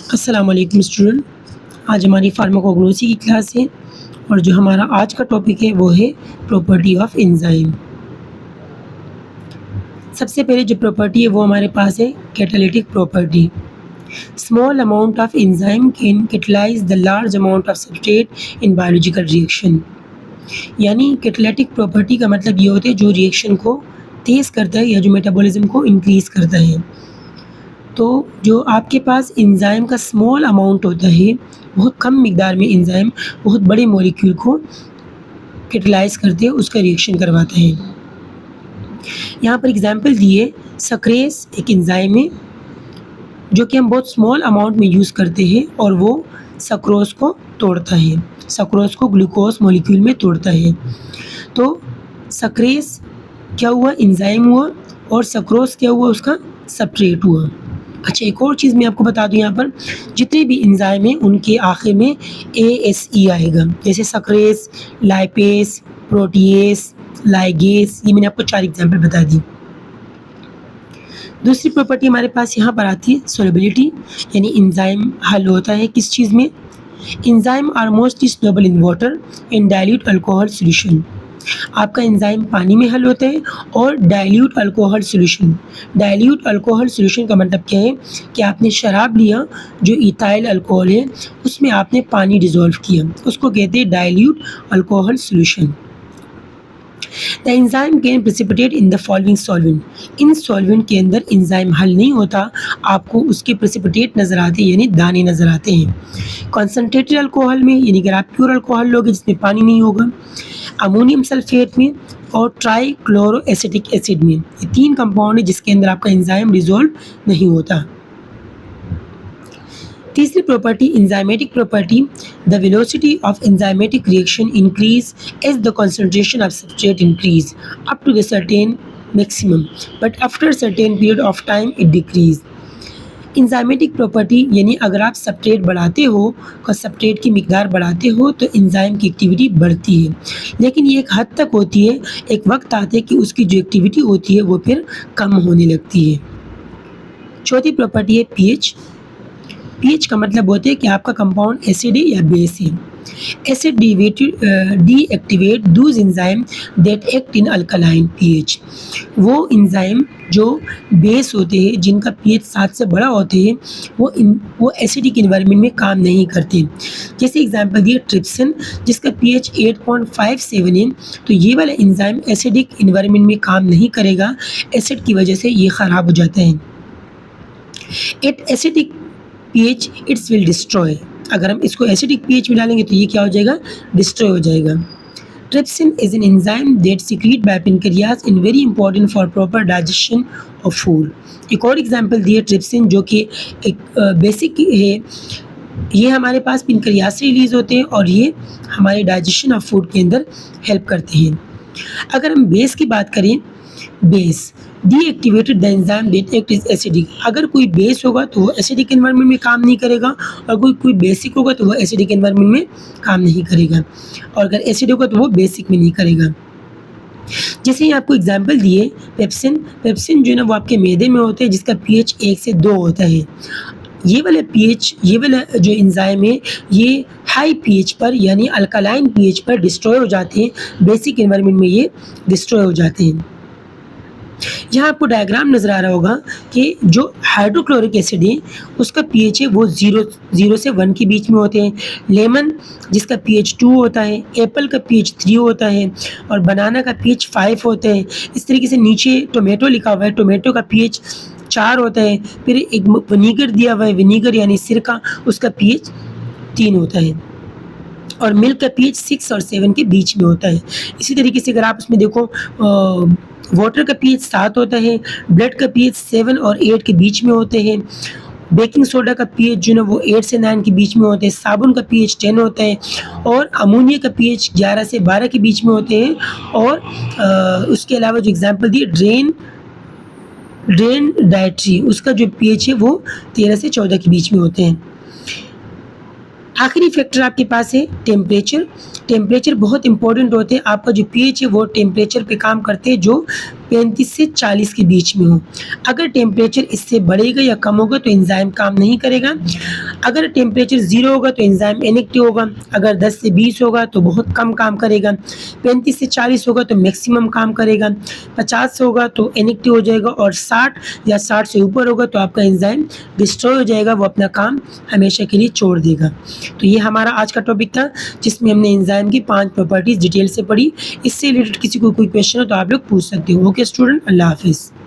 अस्सलाम वालेकुम स्टूडेंट। आज हमारी फार्माकोग्नोसी की क्लास है और जो हमारा आज का टॉपिक है वो है प्रॉपर्टी ऑफ एंजाइम। सबसे पहले जो प्रॉपर्टी है वो हमारे पास है catalytic property. Small amount of enzyme can catalyse the large amount of substrate in biological reaction. यानी कैटालिटिक प्रॉपर्टी का मतलब ये होता है जो रिएक्शन को तेज़ करता है या जो मेटाबॉलिज्म को इंक्रीज़ करता है। तो जो आपके पास एंजाइम का स्मॉल अमाउंट होता है, बहुत कम मिकदार में एंजाइम बहुत बड़े मॉलिक्यूल को कैटालाइज़ करते हैं, उसका रिएक्शन करवाते हैं। यहाँ पर एग्जांपल दिए, सक्रेस एक एंजाइम है जो कि हम बहुत स्मॉल अमाउंट में यूज़ करते हैं और वो सक्रोज को तोड़ता है, सक्रोज को ग्लूकोज मॉलिक्यूल में तोड़ता है। तो सक्रेस क्या हुआ, एंजाइम हुआ, और सक्रोज क्या हुआ, उसका सब्सट्रेट हुआ। अच्छा, एक और चीज़ मैं आपको बता दूँ, यहाँ पर जितने भी एंजाइम हैं उनके आखिर में ASE आएगा, जैसे सक्रेस, लाइपेस, प्रोटीएस, लाइगेस, ये मैंने आपको 4 एग्जांपल बता दी। दूसरी प्रॉपर्टी हमारे पास यहाँ पर आती है सोल्युबिलिटी, यानी एंजाइम हल होता है किस चीज़ में। Enzyme are mostly soluble in water and dilute alcohol solution. आपका एंजाइम पानी में हल होता है और dilute alcohol solution. Dilute alcohol solution का मतलब क्या है कि आपने शराब लिया जो इथाइल अल्कोहल है, उसमें आपने पानी डिज़ोल्व किया, उसको कहते हैं dilute alcohol solution. The enzyme can precipitate in the following solvent. In solvent के अंदर एंजाइम हल नहीं होता, आपको उसके प्रेसिपिटेट नज़र आते हैं, यानी दाने नज़र आते हैं। कॉन्सनट्रेटेड अल्कोहल में, यानी अगर आप प्योर अल्कोहल लोगे जिसमें पानी नहीं होगा, अमोनियम सल्फेट में, और ट्राइक्लोरो एसिटिक एसिड में। ये 3 कंपाउंड है जिसके अंदर आपका एंजाइम डिज़ोल्व नहीं होता। तीसरी property enzymatic property, the velocity of enzymatic reaction increase as the concentration of substrate increase up to the certain maximum, but after certain period of time it decrease. Enzymatic property यानी अगर आप substrate बढ़ाते हो और substrate की मिकदार बढ़ाते हो तो एंजाइम की एक्टिविटी बढ़ती है, लेकिन ये एक हद तक होती है, एक वक्त आता है कि उसकी जो एक्टिविटी होती है वो फिर कम होने लगती है। चौथी प्रॉपर्टी है पीएच। पीएच का मतलब होता है कि आपका कंपाउंड एसिड है या बेस है। Acid deactivate Dooj enzyme that act in alkaline pH. वो एंजाइम जो बेस होते हैं, जिनका पीएच 7 से बड़ा होते हैं, वो एसिडिक एनवायरनमेंट में काम नहीं करते। जैसे एग्जांपल दिए ट्रिप्सिन, जिसका पीएच 8.57 है, तो ये वाला एंजाइम एसिडिक एनवायरनमेंट में काम नहीं करेगा, एसिड की वजह से ये ख़राब हो जाता है। At acidic pH it's will destroy. अगर हम इसको एसिडिक पीएच में डालेंगे तो ये क्या हो जाएगा, डिस्ट्रॉय हो जाएगा। Trypsin is an enzyme that secret by pancreas in very important for proper digestion of food. एक और एग्जांपल दिए ट्रिप्सिन, जो कि एक बेसिक है, ये हमारे पास पैनक्रियाज से रिलीज होते हैं और ये हमारे डाइजेशन ऑफ फूड के अंदर हेल्प करते हैं। अगर हम बेस की बात करें, base deactivated the enzyme that act is acidic. अगर कोई बेस होगा तो वो एसिडिक एनवायरनमेंट में काम नहीं करेगा, और कोई बेसिक होगा तो वो एसिडिक एनवायरनमेंट में काम नहीं करेगा, और अगर एसिड होगा तो वो बेसिक में नहीं करेगा। जैसे ही आपको एग्जांपल दिए पेप्सिन, पेप्सिन जो है ना वो आपके मैदे में होते हैं, जिसका पीएच 1 से 2 होता है। ये वाला पीएच, ये वाला जो एंजाइम है, ये हाई पीएच पर यानी अल्कलाइन पीएच पर डिस्ट्रॉय हो जाते हैं, बेसिक एनवायरनमेंट में ये डिस्ट्रॉय हो जाते हैं। यहाँ आपको डायग्राम नज़र आ रहा होगा कि जो हाइड्रोक्लोरिक एसिड है उसका पीएच है वो 0 से 1 के बीच में होते हैं। लेमन जिसका पीएच 2 होता है, एप्पल का पीएच 3 होता है, और बनाना का पीएच 5 होता है। इस तरीके से नीचे टोमेटो लिखा हुआ है, टोमेटो का पीएच 4 होता है। फिर एक विनीगर दिया हुआ है, विनीगर यानी सिरका, उसका पीएच 3 होता है, और मिल्क का पीएच 6 और 7 के बीच में होता है। इसी तरीके से अगर आप उसमें देखो, वाटर का पीएच 7 होता है, ब्लड का पीएच 7 और 8 के बीच में होते हैं, बेकिंग सोडा का पीएच जो है ना वो 8 से 9 के बीच में होते हैं, साबुन का पीएच 10 होता है, और अमोनिया का पीएच 11 से 12 के बीच में होते हैं। और उसके अलावा जो एग्जांपल दिए ड्रेन डाइट्री, उसका जो पीएच है वो 13 से 14 के बीच में होते हैं। आखिरी फैक्टर आपके पास है टेम्परेचर। टेम्परेचर बहुत इंपॉर्टेंट होते हैं। आपका जो पीएच है वो टेम्परेचर पे काम करते हैं जो 35 से 40 के बीच में हो। अगर टेम्परेचर इससे बढ़ेगा या कम होगा तो एंजाइम काम नहीं करेगा। अगर टेम्परेचर 0 होगा तो एंजाइम इनएक्टिव होगा। अगर 10 से 20 होगा तो बहुत कम काम करेगा। 35 से 40 होगा तो मैक्सिमम काम करेगा। 50 से होगा तो इनएक्टिव हो जाएगा और 60 या 60 से ऊपर होगा तो आपका एंजाइम डिस्ट्रॉय हो जाएगा, वो अपना काम हमेशा के लिए छोड़ देगा। तो ये हमारा आज का टॉपिक था जिसमें हमने एंजाइम की 5 प्रॉपर्टीज डिटेल से पढ़ी। इससे रिलेटेड किसी को कोई क्वेश्चन हो तो आप लोग पूछ सकते हो। ओके स्टूडेंट, अल्लाह हाफिज़।